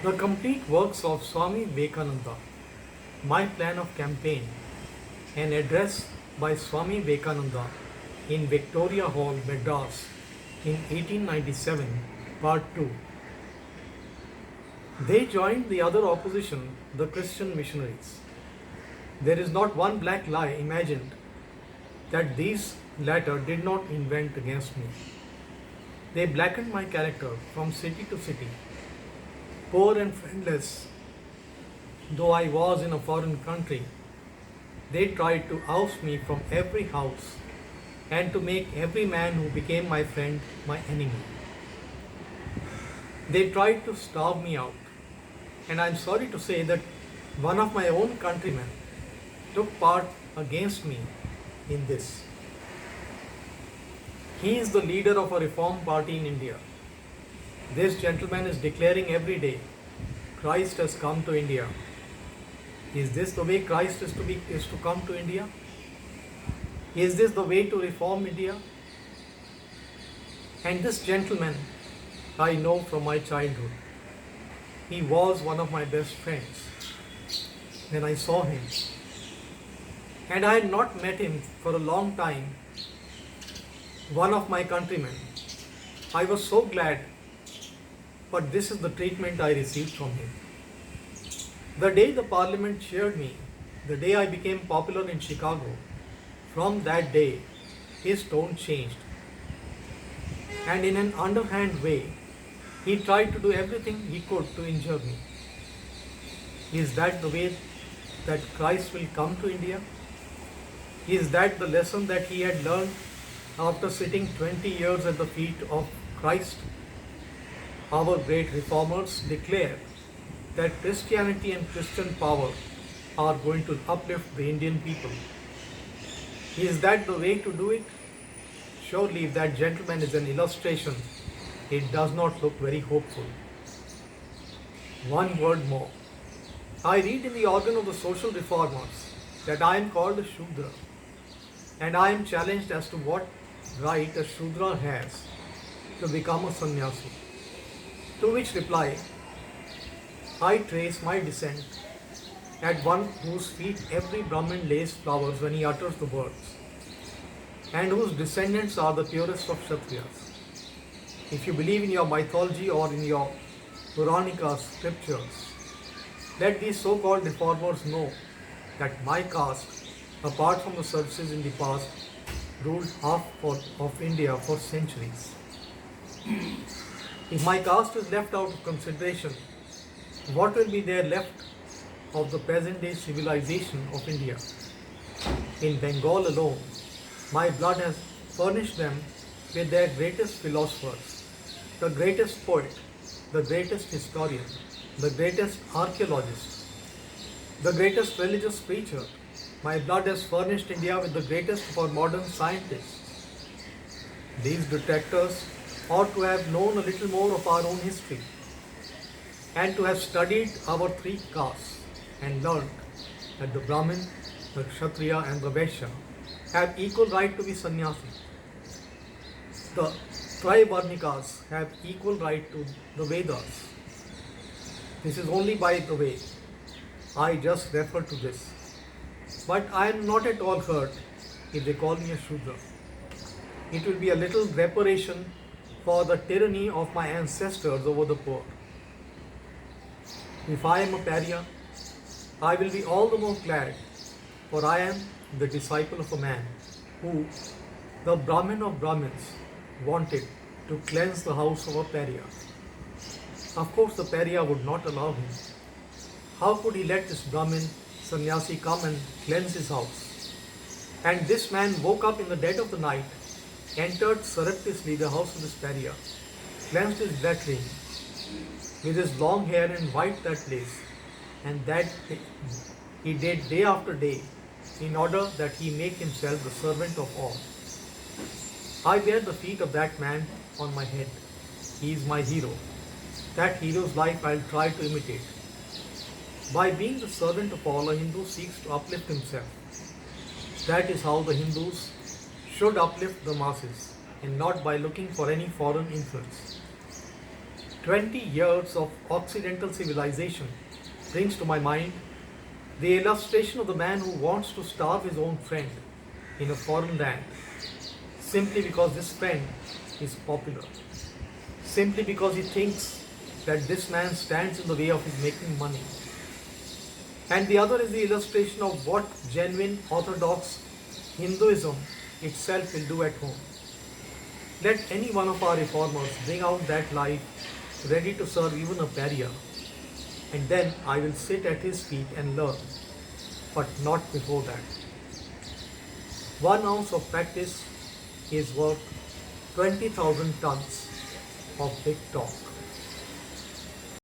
The complete works of Swami Vivekananda, My Plan of Campaign, an address by Swami Vivekananda in Victoria Hall, Madras in 1897, Part 2. They joined the other opposition, the Christian missionaries. There is not one black lie imagined that these latter did not invent against me. They blackened my character from city to city. Poor and friendless though I was in a foreign country, they tried to oust me from every house and to make every man who became my friend my enemy. They tried to starve me out, and I am sorry to say that one of my own countrymen took part against me in this. He is the leader of a reform party in India. This gentleman is declaring every day, Christ has come to India. Is this the way Christ is to come to India? Is this the way to reform India? And this gentleman I know from my childhood. He was one of my best friends when I saw him. And I had not met him for a long time. One of my countrymen. I was so glad, but this is the treatment I received from him. The day the parliament cheered me, the day I became popular in Chicago, from that day his tone changed. And in an underhand way, he tried to do everything he could to injure me. Is that the way that Christ will come to India? Is that the lesson that he had learned after sitting 20 years at the feet of Christ? Our great reformers declare that Christianity and Christian power are going to uplift the Indian people. Is that the way to do it? Surely if that gentleman is an illustration, it does not look very hopeful. One word more. I read in the organ of the social reformers that I am called a Shudra, and I am challenged as to what right a Shudra has to become a sannyasi. To which reply, I trace my descent at one whose feet every Brahmin lays flowers when he utters the words, and whose descendants are the purest of Kshatriyas. If you believe in your mythology or in your Puranika scriptures, let these so-called reformers know that my caste, apart from the services in the past, ruled half of India for centuries. If my caste is left out of consideration, what will be there left of the present day civilization of India? In Bengal alone, my blood has furnished them with their greatest philosophers, the greatest poet, the greatest historian, the greatest archaeologist, the greatest religious preacher. My blood has furnished India with the greatest of our modern scientists. These detractors ought to have known a little more of our own history and to have studied our three castes and learned that the Brahmin, the Kshatriya and the Vaishya have equal right to be sannyasi. The Trivarnikas have equal right to the Vedas. This is only by the way. I just refer to this. But I am not at all hurt if they call me a Shudra. It will be a little reparation for the tyranny of my ancestors over the poor. If I am a pariah, I will be all the more glad, for I am the disciple of a man who, the Brahmin of Brahmins, wanted to cleanse the house of a pariah. Of course, the pariah would not allow him. How could he let this Brahmin sannyasi come and cleanse his house? And this man woke up in the dead of the night, entered surreptitiously the house of this pariah, cleansed his latrine with his long hair and wiped that place, and that he did day after day in order that he make himself the servant of all. I bear the feet of that man on my head. He is my hero. That hero's life I will try to imitate. By being the servant of all, a Hindu seeks to uplift himself. That is how the Hindus should uplift the masses, and not by looking for any foreign influence. 20 years of Occidental civilization brings to my mind the illustration of the man who wants to starve his own friend in a foreign land simply because this friend is popular, simply because he thinks that this man stands in the way of his making money. And the other is the illustration of what genuine orthodox Hinduism itself will do at home. Let any one of our reformers bring out that life ready to serve even a barrier, and then I will sit at his feet and learn, but not before that. 1 ounce of practice is worth 20,000 tons of big talk.